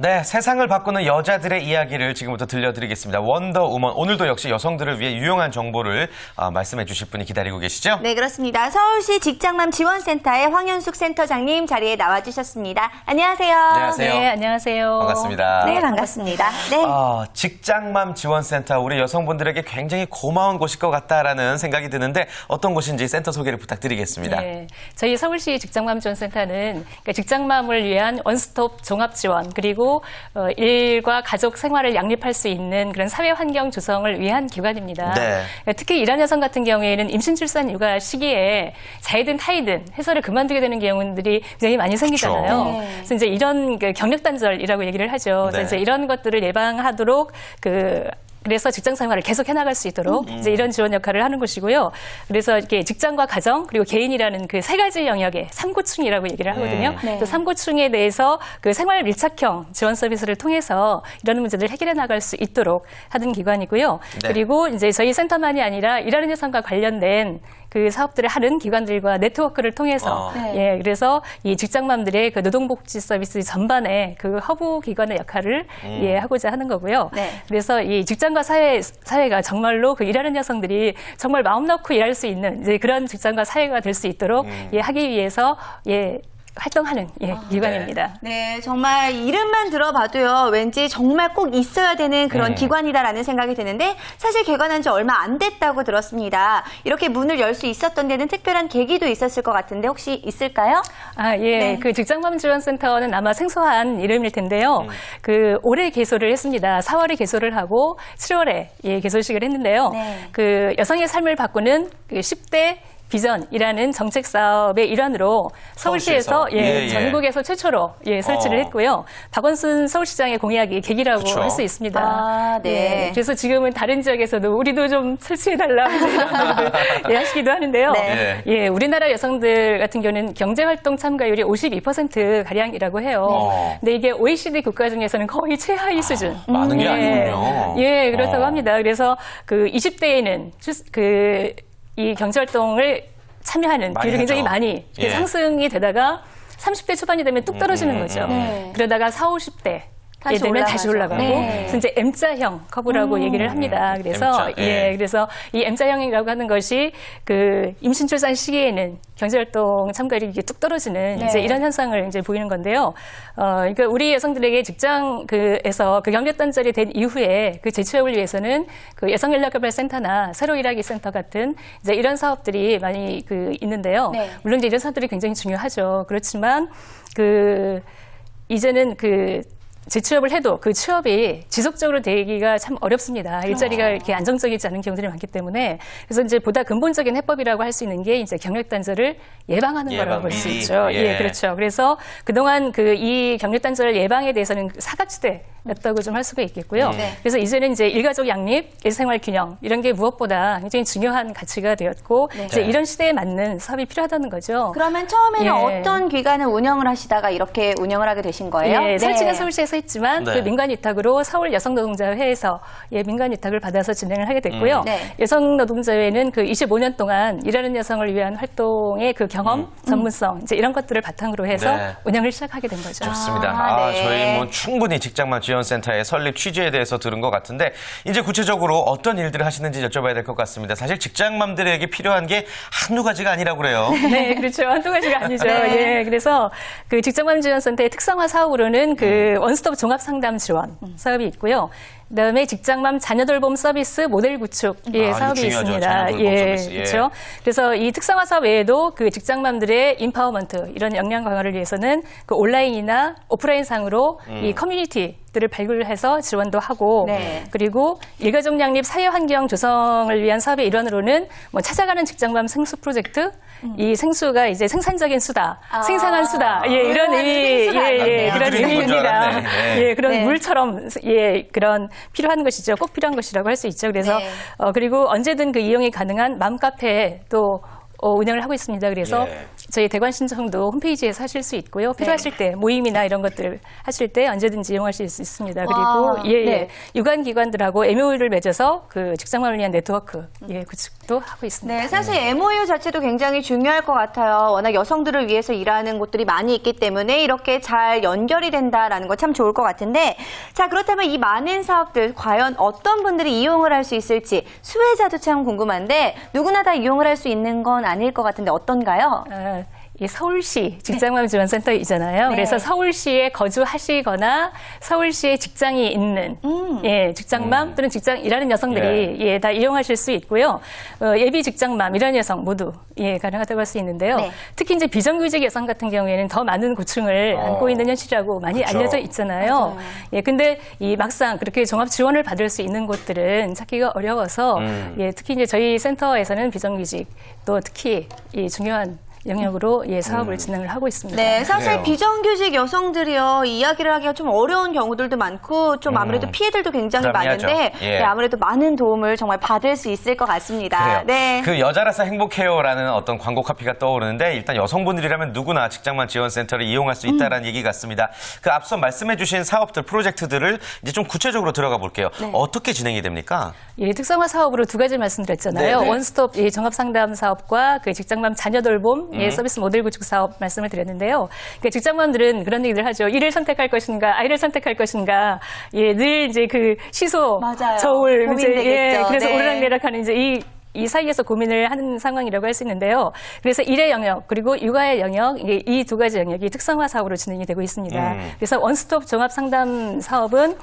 네, 세상을 바꾸는 여자들의 이야기를 지금부터 들려드리겠습니다. 원더우먼, 오늘도 역시 여성들을 위해 유용한 정보를 말씀해 주실 분이 기다리고 계시죠? 네, 그렇습니다. 서울시 직장맘 지원센터의 황현숙 센터장님 자리에 나와주셨습니다. 안녕하세요. 안녕하세요. 네, 안녕하세요. 반갑습니다. 네, 반갑습니다. 네. 직장맘 지원센터, 우리 여성분들에게 굉장히 고마운 곳일 것 같다라는 생각이 드는데 어떤 곳인지 센터 소개를 부탁드리겠습니다. 네, 저희 서울시 직장맘 지원센터는 그러니까 직장맘을 위한 원스톱 종합 지원 그리고 일과 가족 생활을 양립할 수 있는 그런 사회 환경 조성을 위한 기관입니다. 네. 특히 일하는 여성 같은 경우에는 임신, 출산, 육아 시기에 자이든 타이든 회사를 그만두게 되는 경우들이 굉장히 많이 생기잖아요. 네. 그래서 이제 이런 경력 단절이라고 얘기를 하죠. 그래서 네. 이제 이런 것들을 예방하도록 그래서 직장 생활을 계속 해나갈 수 있도록 이제 이런 지원 역할을 하는 곳이고요. 그래서 이렇게 직장과 가정 그리고 개인이라는 그 세 가지 영역의 3고충이라고 얘기를 하거든요. 네. 그 3고충에 대해서 그 생활 밀착형 지원 서비스를 통해서 이런 문제들을 해결해 나갈 수 있도록 하는 기관이고요. 네. 그리고 이제 저희 센터만이 아니라 일하는 여성과 관련된 그 사업들을 하는 기관들과 네트워크를 통해서 네. 그래서 이 직장맘들의 그 노동복지 서비스 전반에 그 허브 기관의 역할을 하고자 하는 거고요. 네. 그래서 이 직장과 사회가 정말로 그 일하는 여성들이 정말 마음 놓고 일할 수 있는 이제 그런 직장과 사회가 될 수 있도록 하기 위해서 활동하는 기관입니다. 네, 정말 이름만 들어봐도요, 왠지 정말 꼭 있어야 되는 그런 기관이다라는 생각이 드는데, 사실 개관한 지 얼마 안 됐다고 들었습니다. 이렇게 문을 열 수 있었던 데는 특별한 계기도 있었을 것 같은데, 혹시 있을까요? 네. 그 직장맘 지원센터는 아마 생소한 이름일 텐데요. 올해 개소를 했습니다. 4월에 개소를 하고 7월에 개소식을 했는데요. 네. 그 여성의 삶을 바꾸는 그 10대 비전이라는 정책 사업의 일환으로 서울시에서 전국에서 최초로 설치를 했고요. 박원순 서울시장의 공약이 계기라고 그쵸. 할 수 있습니다. 아, 네. 그래서 지금은 다른 지역에서도 우리도 좀 설치해달라 이런 분들 하시기도 하는데요. 네. 우리나라 여성들 같은 경우는 경제활동 참가율이 52% 가량이라고 해요. 근데 이게 OECD 국가 중에서는 거의 최하위 수준. 많은 게 아니군요. 그렇다고 합니다. 그래서 그 20대에는 이 경제활동을 참여하는 비율이 굉장히 많이 상승이 되다가 30대 초반이 되면 뚝 떨어지는 거죠. 그러다가 40, 50대 되면 다시 올라가고 그래서 이제 M자형 커브라고 얘기를 합니다. 그래서 M자, 그래서 이 M자형이라고 하는 것이 그 임신 출산 시기에는 경제활동 참가율이 뚝 떨어지는 이제 이런 현상을 이제 보이는 건데요. 그러니까 우리 여성들에게 직장에서 그 경력 단절이 된 이후에 그 재취업을 위해서는 그 여성인력개발센터나 새로 일하기 센터 같은 이제 이런 사업들이 많이 있는데요. 네. 물론 이제 이런 사업들이 굉장히 중요하죠. 그렇지만 이제는 재취업을 해도 그 취업이 지속적으로 되기가 참 어렵습니다. 일자리가 이렇게 안정적이지 않은 경우들이 많기 때문에 그래서 이제 보다 근본적인 해법이라고 할 수 있는 게 이제 경력 단절을 예방하는 거라고 볼 수 있죠. 그렇죠. 그래서 그동안 이 경력 단절 예방에 대해서는 사각지대였다고 좀 할 수가 있겠고요. 그래서 이제는 이제 일가족 양립, 일생활 균형 이런 게 무엇보다 굉장히 중요한 가치가 되었고 이제 이런 시대에 맞는 사업이 필요하다는 거죠. 그러면 처음에는 어떤 기관을 운영을 하시다가 이렇게 운영을 하게 되신 거예요? 설치는 서울시에서 했지만 그 민간 위탁으로 서울 여성노동자회에서 민간 위탁을 받아서 진행을 하게 됐고요. 여성노동자회는 25년 동안 일하는 여성을 위한 활동의 그 경험, 전문성 이제 이런 것들을 바탕으로 해서 운영을 시작하게 된 거죠. 좋습니다. 저희 충분히 직장맘 지원센터의 설립 취지에 대해서 들은 것 같은데 이제 구체적으로 어떤 일들을 하시는지 여쭤봐야 될 것 같습니다. 사실 직장맘들에게 필요한 게 한두 가지가 아니라고 그래요. 네, 그렇죠. 한두 가지가 아니죠. 그래서 그 직장맘 지원센터의 특성화 사업으로는 원스톱 종합 상담 지원 사업이 있고요. 그다음에 직장맘 자녀 돌봄 서비스 모델 구축 사업이 있습니다. 자녀 돌봄 서비스. 그렇죠. 그래서 이 특성화 사업 외에도 그 직장맘들의 인파워먼트 이런 역량 강화를 위해서는 온라인이나 오프라인 상으로 이 커뮤니티들을 발굴해서 지원도 하고 그리고 일가족 양립 사회 환경 조성을 위한 사업의 일환으로는 찾아가는 직장맘 생수 프로젝트 이 생수가 이제 생산적인 수다, 생산한 수다, 이런 그런 의미입니다. 그런 물처럼 그런 필요한 것이죠. 꼭 필요한 것이라고 할 수 있죠. 그래서 그리고 언제든 이용이 가능한 맘카페 또 운영을 하고 있습니다. 그래서 예. 저희 대관 신청도 홈페이지에서 하실 수 있고요. 필요하실 때 모임이나 이런 것들 하실 때 언제든지 이용하실 수 있습니다. 와, 그리고 네. 유관 기관들하고 MOU를 맺어서 그 직장맘을 위한 네트워크 구축도 하고 있습니다. 네, 사실 MOU 자체도 굉장히 중요할 것 같아요. 워낙 여성들을 위해서 일하는 곳들이 많이 있기 때문에 이렇게 잘 연결이 된다라는 건 참 좋을 것 같은데, 자, 그렇다면 이 많은 사업들 과연 어떤 분들이 이용을 할 수 있을지 수혜자도 참 궁금한데 누구나 다 이용을 할 수 있는 건 아닐 것 같은데 어떤가요? 이 서울시 직장맘 지원센터이잖아요. 네. 그래서 서울시에 거주하시거나 서울시에 직장이 있는 직장맘 또는 직장 일하는 여성들이 다 이용하실 수 있고요. 예비 직장맘 일하는 여성 모두 가능하다고 할 수 있는데요. 네. 특히 이제 비정규직 여성 같은 경우에는 더 많은 고충을 안고 있는 현실이라고 많이 그렇죠. 알려져 있잖아요. 근데 이 막상 그렇게 종합 지원을 받을 수 있는 곳들은 찾기가 어려워서 특히 이제 저희 센터에서는 비정규직 또 특히 이 중요한 영역으로 사업을 진행을 하고 있습니다. 네, 사실 그래요. 비정규직 여성들이요, 이야기를 하기가 좀 어려운 경우들도 많고, 좀 아무래도 피해들도 굉장히 그럼야죠. 많은데, 예. 네, 아무래도 많은 도움을 정말 받을 수 있을 것 같습니다. 그래요. 네. 그 여자라서 행복해요라는 어떤 광고 카피가 떠오르는데 일단 여성분들이라면 누구나 직장맘 지원센터를 이용할 수 있다는 얘기 같습니다. 그 앞서 말씀해주신 사업들, 프로젝트들을 이제 좀 구체적으로 들어가 볼게요. 어떻게 진행이 됩니까? 특성화 사업으로 두 가지 말씀드렸잖아요. 네네. 원스톱 종합상담 사업과 그 직장맘 자녀 돌봄 서비스 모델 구축 사업 말씀을 드렸는데요. 그러니까 직장맘들은 그런 얘기를 하죠. 일을 선택할 것인가, 아이를 선택할 것인가. 늘 이제 그 시소, 맞아요. 저울, 고민되겠죠. 그래서 네. 오르락내락하는 이제 이 사이에서 고민을 하는 상황이라고 할 수 있는데요. 그래서 일의 영역 그리고 육아의 영역 이 두 가지 영역이 특성화 사업으로 진행이 되고 있습니다. 그래서 원스톱 종합 상담 사업은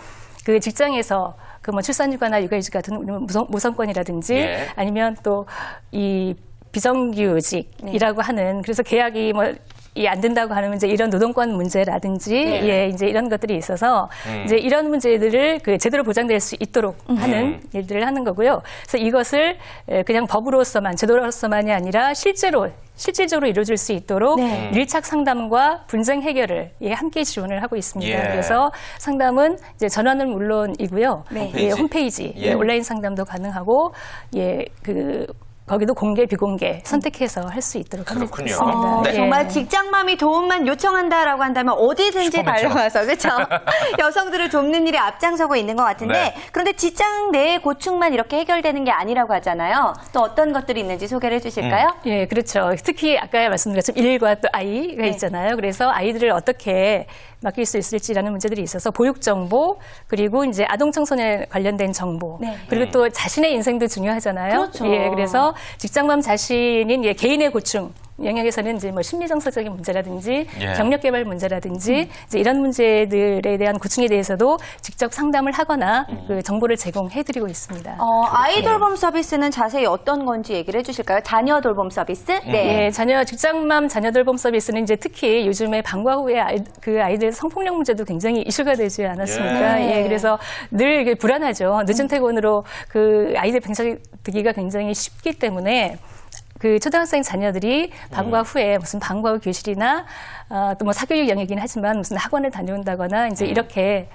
그 직장에서 그 뭐 출산휴가나 육아휴직 같은 모성권이라든지 예. 아니면 또 이 비정규직이라고 하는 그래서 계약이 안 된다고 하는 이제 이런 노동권 문제라든지 이제 이런 것들이 있어서 이제 이런 문제들을 그 제대로 보장될 수 있도록 하는 일들을 하는 거고요. 그래서 이것을 그냥 법으로서만 제도로서만이 아니라 실질적으로 이루어질 수 있도록 네. 밀착 상담과 분쟁 해결을 함께 지원을 하고 있습니다. 예. 그래서 상담은 이제 전화는 물론이고요. 네. 홈페이지 예. 온라인 상담도 가능하고 거기도 공개, 비공개 선택해서 할 수 있도록 하고 그렇군요. 있습니다. 네. 정말 직장맘이 도움만 요청한다라고 한다면 어디든지 슈퍼맨처럼. 달려와서 그렇죠. 여성들을 돕는 일에 앞장서고 있는 것 같은데 네. 그런데 직장 내의 고충만 이렇게 해결되는 게 아니라고 하잖아요. 또 어떤 것들이 있는지 소개를 해주실까요? 그렇죠. 특히 아까 말씀드렸지만 일과 또 아이가 있잖아요. 그래서 아이들을 어떻게 맡길 수 있을지라는 문제들이 있어서 보육 정보 그리고 이제 아동 청소년 관련된 정보 네. 그리고 또 자신의 인생도 중요하잖아요. 그렇죠. 그래서 직장맘 자신인 개인의 고충 영역에서는 이제 심리정서적인 문제라든지 경력 개발 문제라든지 이제 이런 문제들에 대한 고충에 대해서도 직접 상담을 하거나 그 정보를 제공해드리고 있습니다. 아이 돌봄 서비스는 자세히 어떤 건지 얘기를 해주실까요? 자녀 돌봄 서비스? 네. 직장맘 자녀 돌봄 서비스는 이제 특히 요즘에 방과 후에 그 아이들 성폭력 문제도 굉장히 이슈가 되지 않았습니까? 그래서 늘 이게 불안하죠. 늦은 퇴근으로 그 아이들 병사되기가 굉장히 쉽기 때문에 그 초등학생 자녀들이 방과 후에 무슨 방과 후 교실이나 또 뭐 사교육 영역이긴 하지만 무슨 학원을 다녀온다거나 이제 이렇게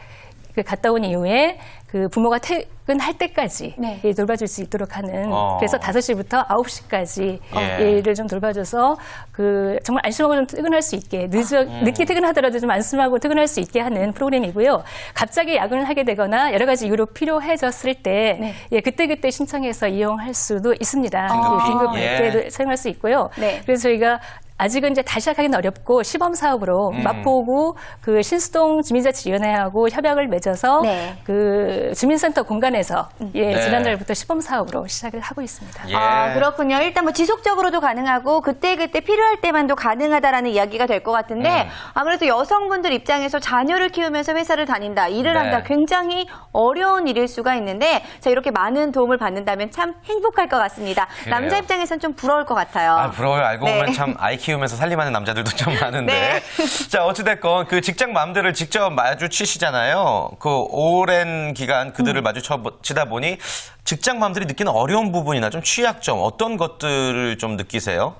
그 갔다 온 이후에 그 부모가 퇴근할 때까지 돌봐줄 수 있도록 하는 그래서 5시부터 9시까지 일을 좀 돌봐줘서 그 정말 안심하고 좀 퇴근할 수 있게 늦게 퇴근하더라도 좀 안심하고 퇴근할 수 있게 하는 프로그램이고요. 갑자기 야근을 하게 되거나 여러 가지 이유로 필요해졌을 때 그때 신청해서 이용할 수도 있습니다. 긴급 때도 사용할 수 있고요. 그래서 저희가 아직은 이제 다시 시작하기는 어렵고 시범 사업으로 마포구 그 신수동 주민자치위원회하고 협약을 맺어서 그 주민센터 공간에서 지난달부터 시범 사업으로 시작을 하고 있습니다. 그렇군요. 일단 뭐 지속적으로도 가능하고 그때 필요할 때만도 가능하다라는 이야기가 될 것 같은데 아무래도 여성분들 입장에서 자녀를 키우면서 회사를 다닌다, 일을 한다 굉장히 어려운 일일 수가 있는데 자 이렇게 많은 도움을 받는다면 참 행복할 것 같습니다. 그래요. 남자 입장에선 좀 부러울 것 같아요. 부러워요. 알고 보면 참 아이 키우면서 살림하는 남자들도 좀 많은데. 자, 어찌됐건 그 직장맘들을 직접 마주치시잖아요. 그 오랜 기간 그들을 마주치다 보니 직장맘들이 느끼는 어려운 부분이나 좀 취약점 어떤 것들을 좀 느끼세요?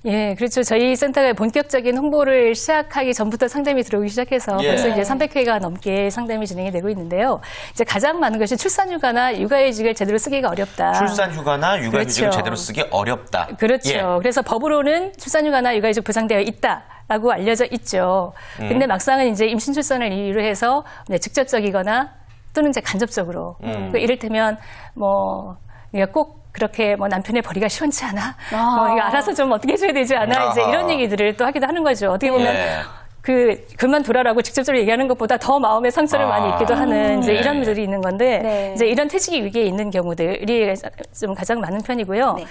예, 그렇죠. 저희 센터가 본격적인 홍보를 시작하기 전부터 상담이 들어오기 시작해서 예. 벌써 이제 300회가 넘게 상담이 진행이 되고 있는데요. 이제 가장 많은 것이 출산휴가나 육아휴직을 제대로 쓰기가 어렵다. 출산휴가나 육아휴직을 그렇죠. 제대로 쓰기 어렵다. 그렇죠. 예. 그래서 법으로는 출산휴가나 육아휴직 보장되어 있다라고 알려져 있죠. 근데 막상은 이제 임신 출산을 이유로 해서 직접적이거나 또는 이제 간접적으로 이를테면 뭐 그러니까 꼭 그렇게 뭐 남편의 벌이가 시원치 않아? 뭐 이거 알아서 좀 어떻게 해줘야 되지 않아? 이제 이런 얘기들을 또 하기도 하는 거죠. 어떻게 보면 예. 그만두라라고 직접적으로 얘기하는 것보다 더 마음의 상처를 많이 입기도 하는 이제 네. 이런 분들이 있는 건데 네. 이제 이런 퇴직이 위기에 있는 경우들이 좀 가장 많은 편이고요. 네.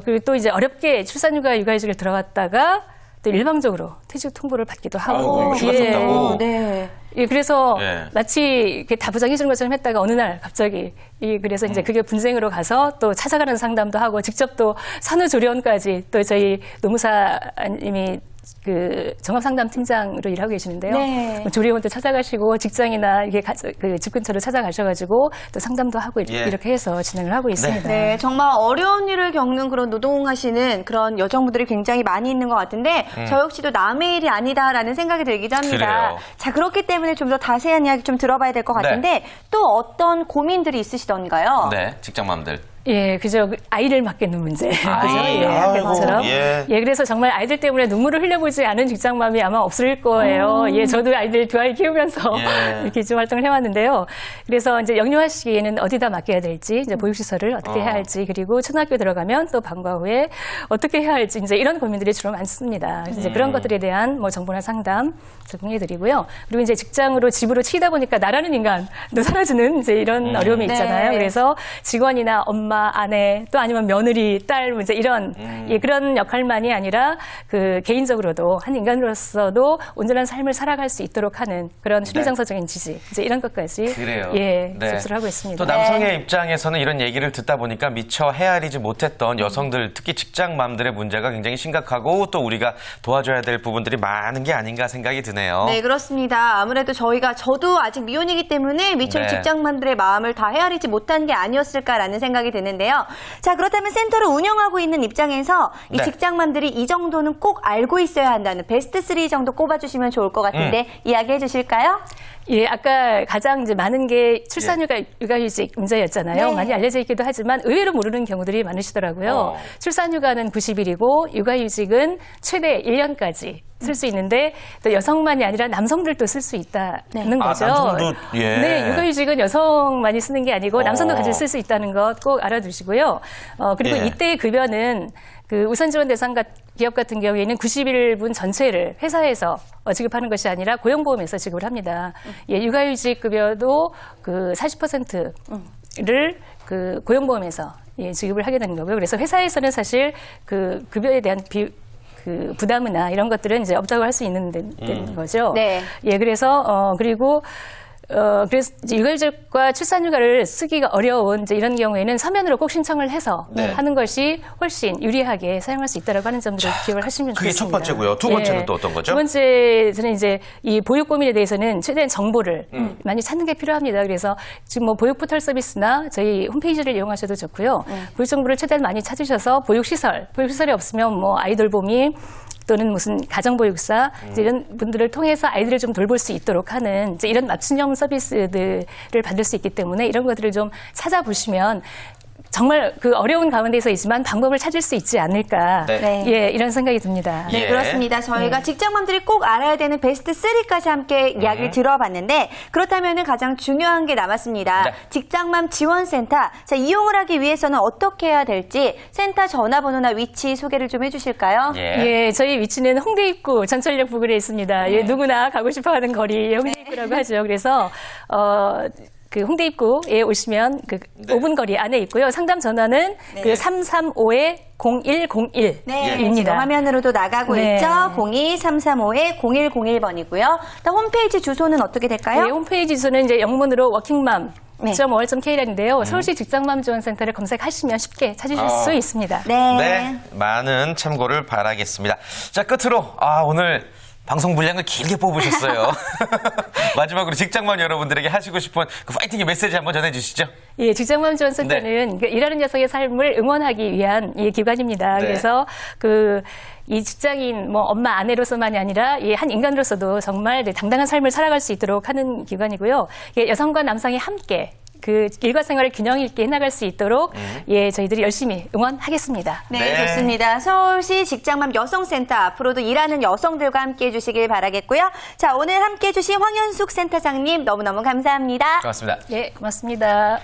그리고 또 이제 어렵게 출산휴가 육아휴직을 들어갔다가 또 일방적으로 퇴직 통보를 받기도 하고. 휴가 썼다고? 네. 예, 그래서 예. 마치 이렇게 다 부정해 주는 것처럼 했다가 어느 날 갑자기 그래서 이제 그게 분쟁으로 가서 또 찾아가는 상담도 하고 직접 또 산후조리원까지 또 저희 노무사님이 그 종합상담팀장으로 일하고 계시는데요. 네. 조리원도 찾아가시고 직장이나 이게 그 집 근처로 찾아가셔가지고 또 상담도 하고 예. 이렇게 해서 진행을 하고 있습니다. 네, 정말 어려운 일을 겪는 그런 노동하시는 그런 여성분들이 굉장히 많이 있는 것 같은데 저 역시도 남의 일이 아니다라는 생각이 들기도 합니다. 그래요. 자, 그렇기 때문에 좀 더 자세한 이야기 좀 들어봐야 될 것 같은데 또 어떤 고민들이 있으시던가요? 네, 직장맘들. 예, 그죠. 아이를 맡기는 문제. 그죠? 아이, 예, 아까 아이고, 것처럼. 예. 예, 그래서 정말 아이들 때문에 눈물을 흘려보지 않은 직장맘이 아마 없을 거예요. 예, 저도 아이들 두 아이 키우면서 예. 이렇게 좀 활동을 해왔는데요. 그래서 이제 영유아 시기에는 어디다 맡겨야 될지, 이제 보육시설을 어떻게 해야 할지, 그리고 초등학교 들어가면 또 방과 후에 어떻게 해야 할지, 이제 이런 고민들이 주로 많습니다. 그래서 이제 그런 것들에 대한 뭐 정보나 상담 제공해드리고요. 그리고 이제 직장으로 집으로 치이다 보니까 나라는 인간도 사라지는 이제 이런 어려움이 있잖아요. 네. 그래서 직원이나 엄마, 아내 또 아니면 며느리, 딸 이제 이런 예, 그런 역할만이 아니라 그 개인적으로도 한 인간으로서도 온전한 삶을 살아갈 수 있도록 하는 그런 심리정서적인 지지 이제 이런 것까지 그래요. 예 네. 접수를 하고 있습니다. 또 남성의 입장에서는 이런 얘기를 듣다 보니까 미처 헤아리지 못했던 여성들, 특히 직장맘들의 문제가 굉장히 심각하고 또 우리가 도와줘야 될 부분들이 많은 게 아닌가 생각이 드네요. 네, 그렇습니다. 아무래도 저도 아직 미혼이기 때문에 미처 네. 직장맘들의 마음을 다 헤아리지 못한 게 아니었을까라는 생각이 드는데요. 자, 그렇다면 센터를 운영하고 있는 입장에서 이 네. 직장맘들이 이 정도는 꼭 알고 있어야 한다는 베스트 3 정도 꼽아주시면 좋을 것 같은데 이야기해 주실까요? 예, 아까 가장 이제 많은 게 출산휴가, 육아휴직 문제였잖아요. 네. 많이 알려져 있기도 하지만 의외로 모르는 경우들이 많으시더라고요. 출산휴가는 90일이고 육아휴직은 최대 1년까지 쓸 수 있는데 또 여성만이 아니라 남성들도 쓸 수 있다는 아, 거죠. 남성도, 예. 네, 육아휴직은 여성만이 쓰는 게 아니고 남성도 같이 쓸 수 있다는 것 꼭 알아두시고요. 그리고 예. 이때의 급여는 그 우선지원 대상 기업 같은 경우에는 90일분 전체를 회사에서 지급하는 것이 아니라 고용보험에서 지급을 합니다. 예, 육아휴직 급여도 그 40%를 그 고용보험에서 예, 지급을 하게 되는 거고요. 그래서 회사에서는 사실 그 급여에 대한 그 부담이나 이런 것들은 이제 없다고 할 수 있는 거죠. 네. 예, 그래서 그리고 그래서 이제 육아휴직과 출산휴가를 쓰기가 어려운 이제 이런 경우에는 서면으로 꼭 신청을 해서 네. 하는 것이 훨씬 유리하게 사용할 수 있다라고 하는 점들을 기억을 하시면 그게 좋겠습니다. 첫 번째고요. 두 번째는 또 어떤 거죠? 두 번째는 이제 이 보육 고민에 대해서는 최대한 정보를 많이 찾는 게 필요합니다. 그래서 지금 뭐 보육 포털 서비스나 저희 홈페이지를 이용하셔도 좋고요. 보육 정보를 최대한 많이 찾으셔서 보육시설이 없으면 뭐 아이돌봄이 또는 무슨 가정보육사 이제 이런 분들을 통해서 아이들을 좀 돌볼 수 있도록 하는 이제 이런 맞춤형 서비스들을 받을 수 있기 때문에 이런 것들을 좀 찾아보시면 정말 그 어려운 가운데서 있지만 방법을 찾을 수 있지 않을까. 네. 예, 이런 생각이 듭니다. 네, 예. 그렇습니다. 저희가 직장맘들이 꼭 알아야 되는 베스트 3까지 함께 이야기를 들어봤는데 그렇다면 가장 중요한 게 남았습니다. 네. 직장맘 지원센터. 자, 이용을 하기 위해서는 어떻게 해야 될지 센터 전화번호나 위치 소개를 좀 해주실까요? 예, 저희 위치는 홍대 입구 전철역 부근에 있습니다. 예, 누구나 가고 싶어하는 거리 홍대 입구라고 하죠. 그래서 그 홍대 입구에 오시면 그 5분 거리 안에 있고요. 상담 전화는 그 335-0101입니다. 네, 지금 화면으로도 나가고 네. 있죠. 02-335-0101번이고요. 홈페이지 주소는 어떻게 될까요? 예, 홈페이지 주소는 이제 영문으로 워킹맘. 네. .ol.kr인데요. 서울시 직장맘 지원센터를 검색하시면 쉽게 찾으실 수 있습니다. 네. 네, 많은 참고를 바라겠습니다. 자, 끝으로 오늘 방송 분량을 길게 뽑으셨어요. 마지막으로 직장맘 여러분들에게 하시고 싶은 그 파이팅의 메시지 한번 전해주시죠. 예, 직장맘 지원센터는 그 일하는 여성의 삶을 응원하기 위한 예, 기관입니다. 네. 그래서 이 직장인, 뭐 엄마, 아내로서만이 아니라 예, 한 인간으로서도 정말 네, 당당한 삶을 살아갈 수 있도록 하는 기관이고요. 예, 여성과 남성이 함께 그 일과 생활을 균형 있게 해나갈 수 있도록 예, 저희들이 열심히 응원하겠습니다. 네, 네. 좋습니다. 서울시 직장맘 여성센터 앞으로도 일하는 여성들과 함께해 주시길 바라겠고요. 자, 오늘 함께해 주신 황현숙 센터장님 너무너무 감사합니다. 고맙습니다. 예, 고맙습니다.